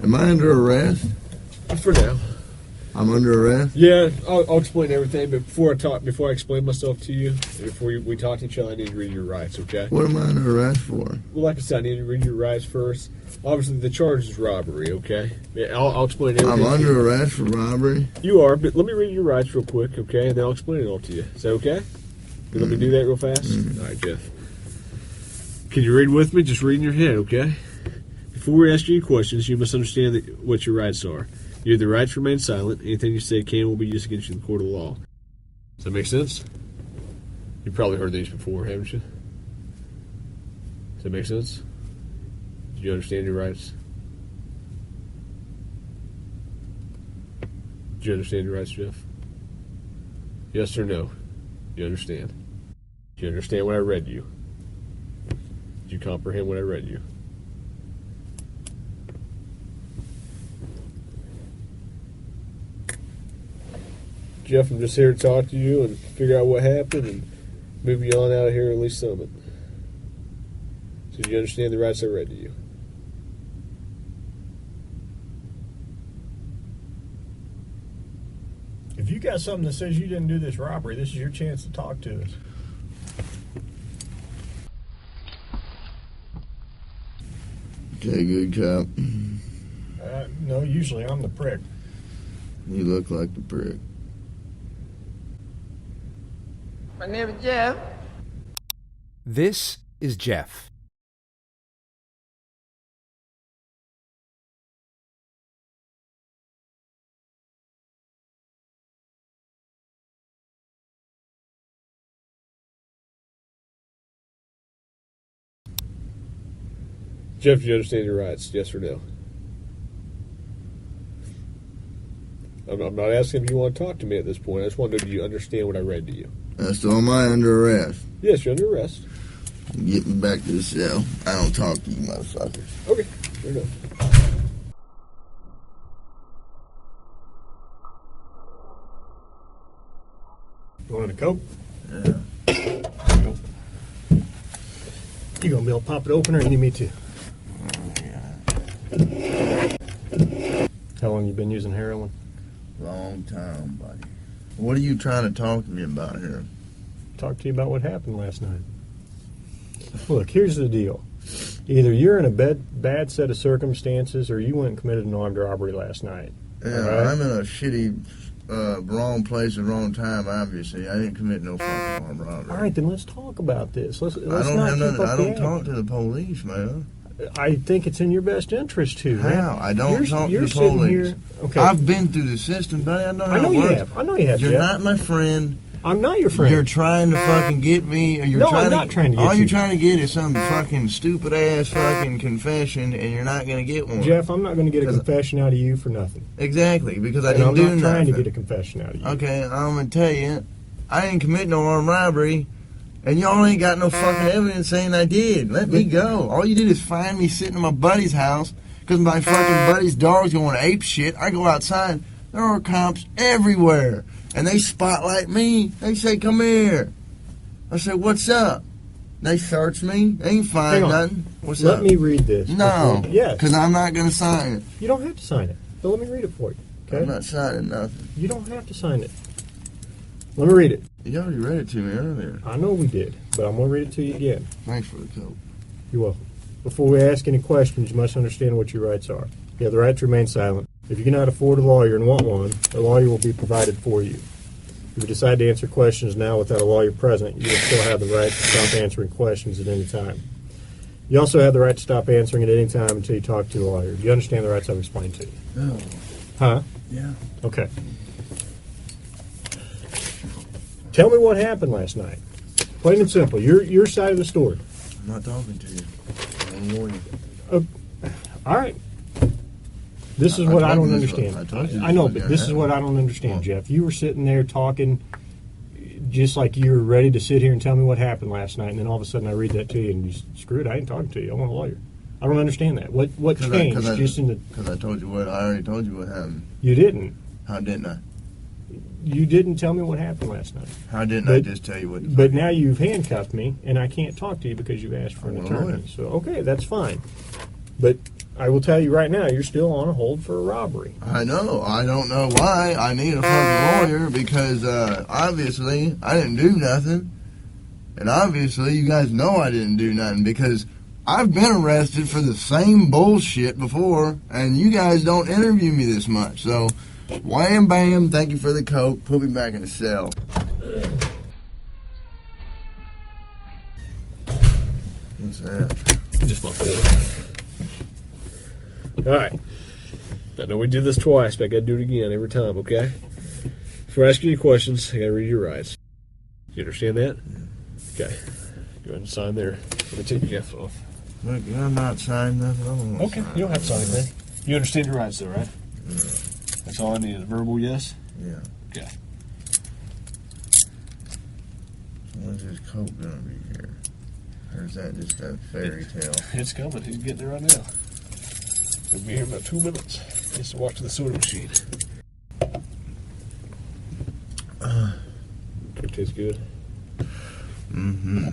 Am I under arrest? For now. I'm under arrest? Yeah, I'll explain everything, but before I explain myself to you, before we talk to each other, I need to read your rights, okay? What am I under arrest for? Well, like I said, I need to read your rights first. Obviously, the charge is robbery, okay? Yeah, I'll explain everything. I'm under arrest for robbery? You are, but let me read your rights real quick, okay? And then I'll explain it all to you. Is that okay? You let me do that real fast? All right, Jeff. Can you read with me? Just read in your head, okay? Before we ask you any questions, you must understand what your rights are. You have the right to remain silent. Anything you say can will be used against you in the court of law. Does that make sense? You've probably heard these before, haven't you? Does that make sense? Do you understand your rights? Do you understand your rights, Jeff? Yes or no? You understand? Do you understand what I read you? Did you comprehend what I read you? Jeff, I'm just here to talk to you and figure out what happened and move you on out of here, at least some of it. So do you understand the rights I read to you? If you got something that says you didn't do this robbery, this is your chance to talk to us. Okay, good cop. No, usually I'm the prick. You look like the prick. My name is Jeff. This is Jeff. Jeff, do you understand your rights? Yes or no? I'm not asking if you want to talk to me at this point. I just want to know, do you understand what I read to you? So am I under arrest? Yes, you're under arrest. Get me back to the cell. I don't talk to you motherfuckers. Okay, fair enough. You wanted a Coke? Yeah. You gonna be able to pop it open or you need me to? How long you been using heroin? Long time, buddy. What are you trying to talk to me about here? Talk to you about what happened last night. Look, here's the deal. Either you're in a bad set of circumstances or you went and committed an armed robbery last night. Yeah, right? I'm in a shitty, wrong place at the wrong time, obviously. I didn't commit no fucking armed robbery. All right, then let's talk about this. Let's I talk don't talk to the police, man. I think it's in your best interest to. How? Man. I don't talk to the sitting police. Here, okay. I've been through the system, buddy. I know how I know it you works. have. I know you have. You're Jeff. not my friend. I'm not your friend. You're trying to fucking get me. Or you're No, trying I'm not trying to get all you. you're trying to get is some fucking stupid ass fucking confession, and you're not going to get one. Jeff, I'm not going to get a confession out of you for nothing. Exactly, because I And didn't I'm do not nothing. trying to get a confession out of you. Okay, I'm going to tell you, I didn't commit no armed robbery, and y'all ain't got no fucking evidence saying I did. Let me go. All you did is find me sitting in my buddy's house because my fucking buddy's dog's going ape shit. I go outside, there are cops everywhere, and they spotlight me. They say, "Come here." I say, "What's up?" They search me. They ain't find nothing. What's up? Let me read this. No. Yes. Because I'm not going to sign it. You don't have to sign it. But let me read it for you. Okay? I'm not signing nothing. You don't have to sign it. Let me read it. You already read it to me earlier. I know we did, but I'm going to read it to you again. Thanks for the coat. You're welcome. Before we ask any questions, you must understand what your rights are. You have the right to remain silent. If you cannot afford a lawyer and want one, a lawyer will be provided for you. If you decide to answer questions now without a lawyer present, you will still have the right to stop answering questions at any time. You also have the right to stop answering at any time until you talk to a lawyer. Do you understand the rights I've explained to you? No. Huh? Yeah. Okay. Tell me what happened last night. Plain and simple. Your side of the story. I'm not talking to you. I'm warning All right. This is what I don't understand. I know, but this is what I don't understand, Jeff. You were sitting there talking just like you were ready to sit here and tell me what happened last night, and then all of a sudden I read that to you, and you screw it, I ain't talking to you. I want a lawyer. I don't understand that. What changed? Because I told you what. I already told you what happened. You didn't. How didn't I? You didn't tell me what happened last night. How didn't I just tell you what? But now you've handcuffed me, and I can't talk to you because you've asked for an I want a attorney. lawyer. So, okay, that's fine. But I will tell you right now, you're still on a hold for a robbery. I know. I don't know why. I need a fucking lawyer because obviously I didn't do nothing. And obviously you guys know I didn't do nothing because I've been arrested for the same bullshit before and you guys don't interview me this much. So, wham bam, thank you for the coke. Put me back in the cell. What's that? Just my phone. Alright. I know we did this twice, but I gotta do it again every time, okay? Before I ask you any questions, I gotta read your rights. You understand that? Okay. Go ahead and sign there. Let me take your F off. Look, I'm not signing nothing. I don't want to Okay, sign you don't have to sign anything. You understand your rights though, right? Yeah. That's all I need is a verbal yes? Yeah. Okay. When's this coke gonna be here? Or is that just a fairy tale? It's coming. He's getting it right now. He'll be here in about 2 minutes. Just to watch the soda machine. It tastes good. Mm-hmm.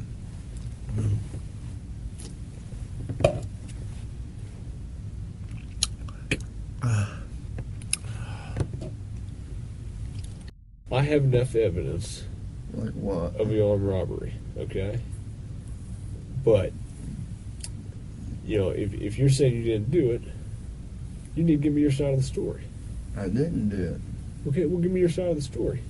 I have enough evidence Like what? of your armed robbery, okay? But, you know, if you're saying you didn't do it, you need to give me your side of the story. I didn't do it. Okay, well, give me your side of the story.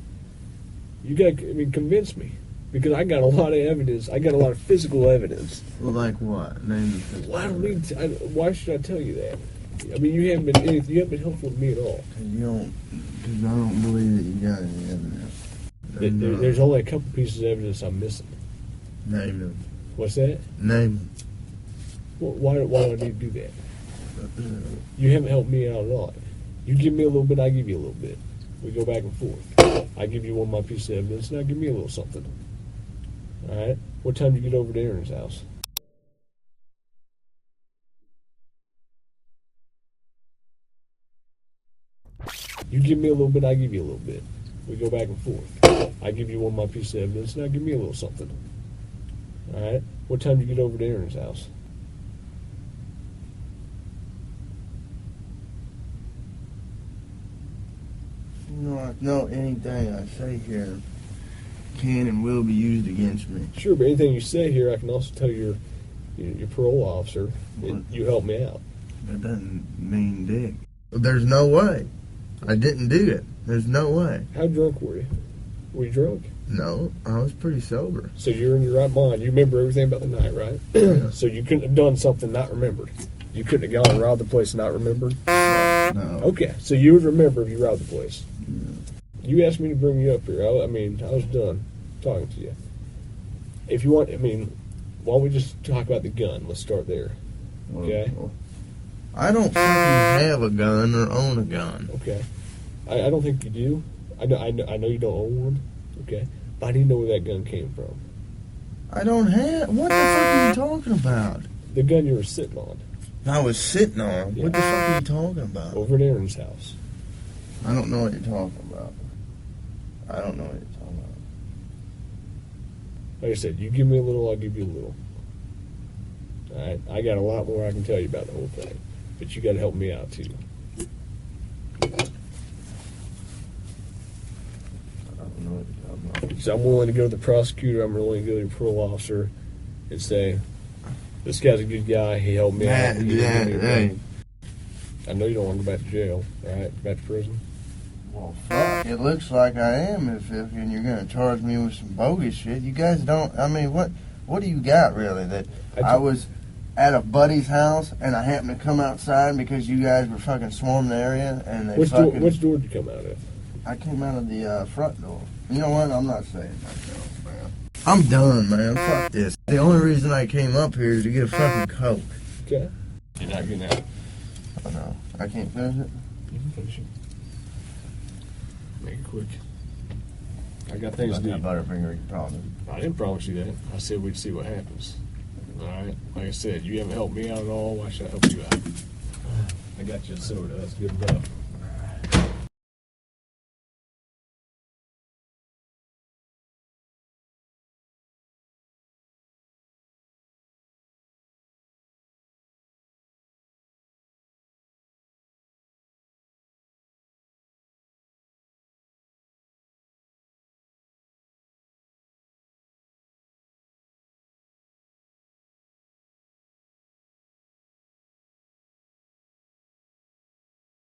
You got, convince me. Because I got a lot of evidence. I got a lot of physical evidence. Well, like what? Name the physical. Well, I don't need to. Why should I tell you that? I mean, you haven't been anything. You haven't been helpful to me at all. Because I don't believe that you got any evidence. There's only a couple pieces of evidence I'm missing. Name them. What's that? Name them. Well, why do I need to do that? You haven't helped me out at all. You give me a little bit, I give you a little bit. We go back and forth. I give you one of my pieces of evidence, now give me a little something. All right? What time do you get over to Aaron's house? You give me a little bit, I give you a little bit. We go back and forth. I give you one of my pieces of evidence, now give me a little something. All right? What time do you get over to Aaron's house? No, anything I say here can and will be used against me. Sure, but anything you say here, I can also tell your parole officer that you helped me out. That doesn't mean dick. There's no way. I didn't do it. There's no way. How drunk were you? Were you drunk? No, I was pretty sober. So you're in your right mind. You remember everything about the night, right? Yeah. So you couldn't have done something not remembered. You couldn't have gone and robbed the place not remembered? No. Okay, so you would remember if you robbed the place. Yeah. You asked me to bring you up here. I was done talking to you. If you want, why don't we just talk about the gun? Let's start there. Okay? Well, I don't fucking have a gun or own a gun. Okay. I don't think you do. I know you don't own one. Okay. But I need to know where that gun came from. I don't have. What the fuck are you talking about? The gun you were sitting on. I was sitting on. Yeah. What the fuck are you talking about? Over at Aaron's house. I don't know what you're talking about. I don't know what you're talking about. Like I said, you give me a little, I'll give you a little. Alright? I got a lot more I can tell you about the whole thing. But you got to help me out, too. I don't know what you're talking about. So I'm willing to go to the prosecutor, I'm willing to go to the parole officer and say, this guy's a good guy, he helped me out. Hey. I know you don't want to go back to jail, right? Back to prison. Well, fuck. It looks like I am if and you're going to charge me with some bogus shit. You guys don't, what do you got, really? That I was at a buddy's house and I happened to come outside because you guys were fucking swarming the area and they Which door did you come out of? I came out of the front door. You know what? I'm not saying myself, man. I'm done, man. Fuck this. The only reason I came up here is to get a fucking Coke. Okay. You're not getting out. Oh, no. I can't finish it? You can finish it. Make it quick. I got things to do. Butterfinger, you promised. I didn't promise you that. I said we'd see what happens. Alright? Like I said, you haven't helped me out at all. Why should I help you out? I got you a soda. That's good enough.